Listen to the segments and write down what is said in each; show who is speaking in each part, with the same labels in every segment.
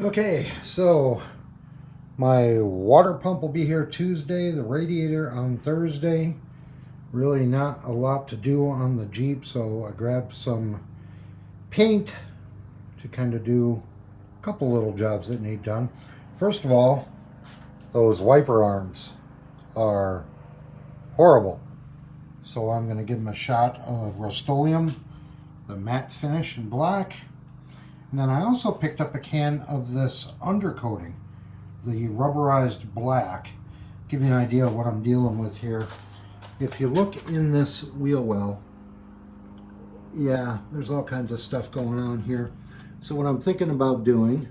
Speaker 1: Okay, so my water pump will be here Tuesday, the radiator on Thursday. Really not a lot to do on the Jeep, so I grabbed some paint to kind of do a couple little jobs that need done. First of all, those wiper arms are horrible. So I'm going to give them a shot of Rust-Oleum, the matte finish in black. And then I also picked up a can of this undercoating, the rubberized black. Give you an idea of what I'm dealing with here. If you look in this wheel well, yeah, there's all kinds of stuff going on here. So what I'm thinking about doing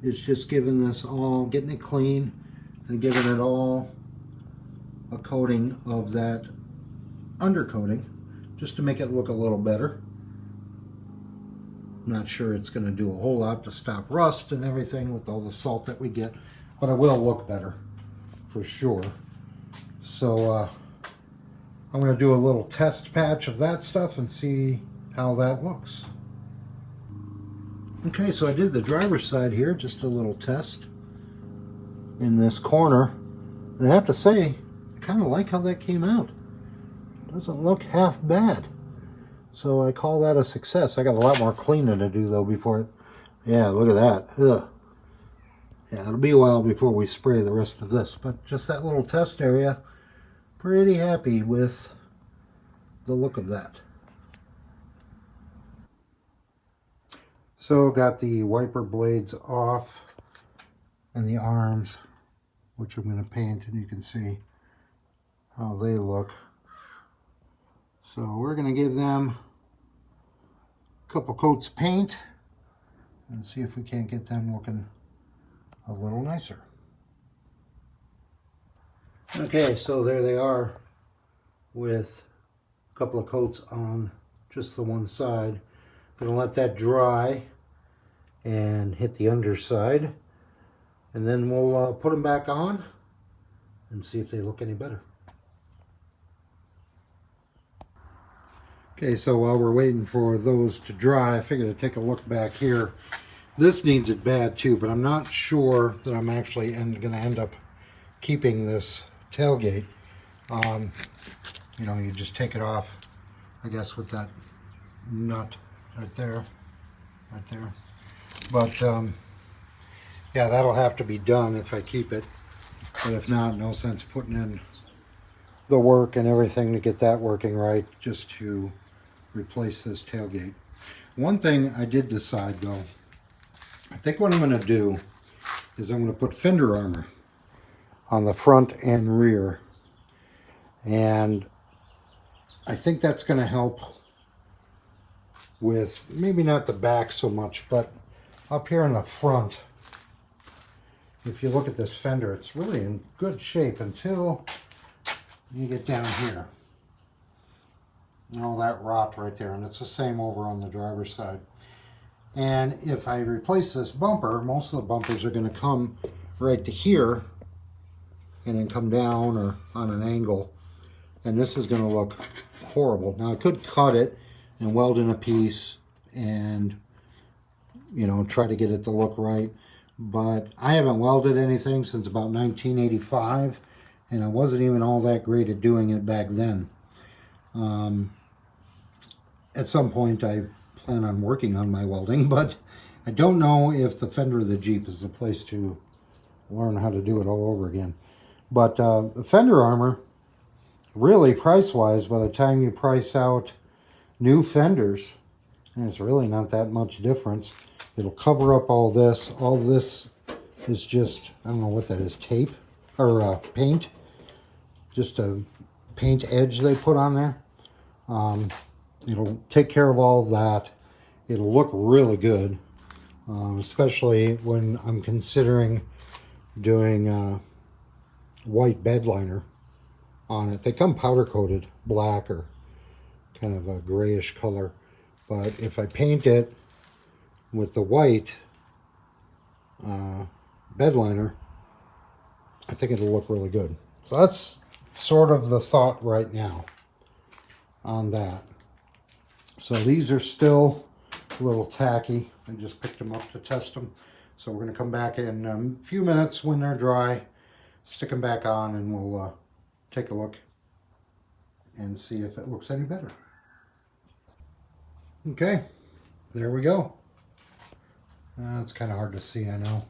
Speaker 1: is just giving this all, getting it clean and giving it all a coating of that undercoating just to make it look a little better. Not sure it's going to do a whole lot to stop rust and everything with all the salt that we get, but it will look better for sure. So I'm going to do a little test patch of that stuff and see how that looks. Okay, so I did the driver's side here, just a little test in this corner, and I have to say I kind of like how that came out. Doesn't look half bad. So I call that a success. I got a lot more cleaning to do though before it. Yeah, look at that. Ugh. Yeah, it'll be a while before we spray the rest of this. But just that little test area, pretty happy with the look of that. So got the wiper blades off and the arms, which I'm going to paint, and you can see how they look. So we're going to give them a couple coats of paint and see if we can't get them looking a little nicer. Okay, so there they are with a couple of coats on just the one side. I'm going to let that dry and hit the underside, and then we'll put them back on and see if they look any better. Okay, so while we're waiting for those to dry, I figured I'd take a look back here. This needs it bad too, but I'm not sure that I'm actually going to end up keeping this tailgate. You know, you just take it off, I guess, with that nut right there. But yeah, that'll have to be done if I keep it. But if not, no sense putting in the work and everything to get that working right, just to replace this tailgate. One thing I did decide though, I think what I'm going to do is I'm going to put fender armor on the front and rear, and I think that's going to help with maybe not the back so much, but up here in the front. If you look at this fender, it's really in good shape until you get down here. And all that rot right there, and it's the same over on the driver's side. And if I replace this bumper, most of the bumpers are going to come right to here and then come down or on an angle, and this is going to look horrible. Now I could cut it and weld in a piece and, you know, try to get it to look right, but I haven't welded anything since about 1985, and I wasn't even all that great at doing it back then. At some point I plan on working on my welding, but I don't know if the fender of the Jeep is the place to learn how to do it all over again. But the fender armor, really price-wise, by the time you price out new fenders, and it's really not that much difference. It'll cover up all this. All this is just, I don't know what that is, tape or paint. Just a paint edge they put on there. It'll take care of all of that. It'll look really good, especially when I'm considering doing white bed liner on it. They come powder coated black or kind of a grayish color, but if I paint it with the white bed liner, I think it'll look really good. So that's sort of the thought right now on that. So these are still a little tacky. I just picked them up to test them. So we're going to come back in a few minutes when they're dry, stick them back on, and we'll take a look and see if it looks any better. Okay, there we go. It's kind of hard to see, I know,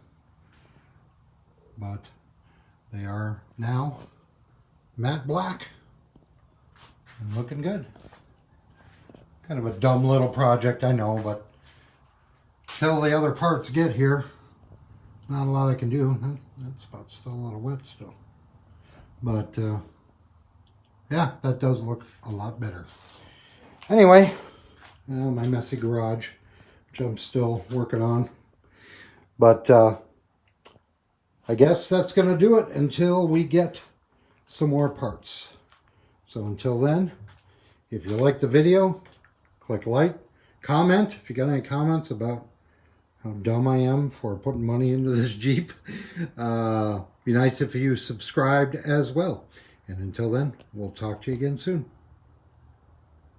Speaker 1: but they are now matte black and looking good. Kind of a dumb little project, I know, but till the other parts get here, not a lot I can do. That spot's still a little wet still. But, yeah, that does look a lot better. Anyway, my messy garage, which I'm still working on. But, I guess that's going to do it until we get some more parts. So until then, if you like the video, click like, comment. If you got any comments about how dumb I am for putting money into this Jeep. Be nice if you subscribed as well. And until then, we'll talk to you again soon.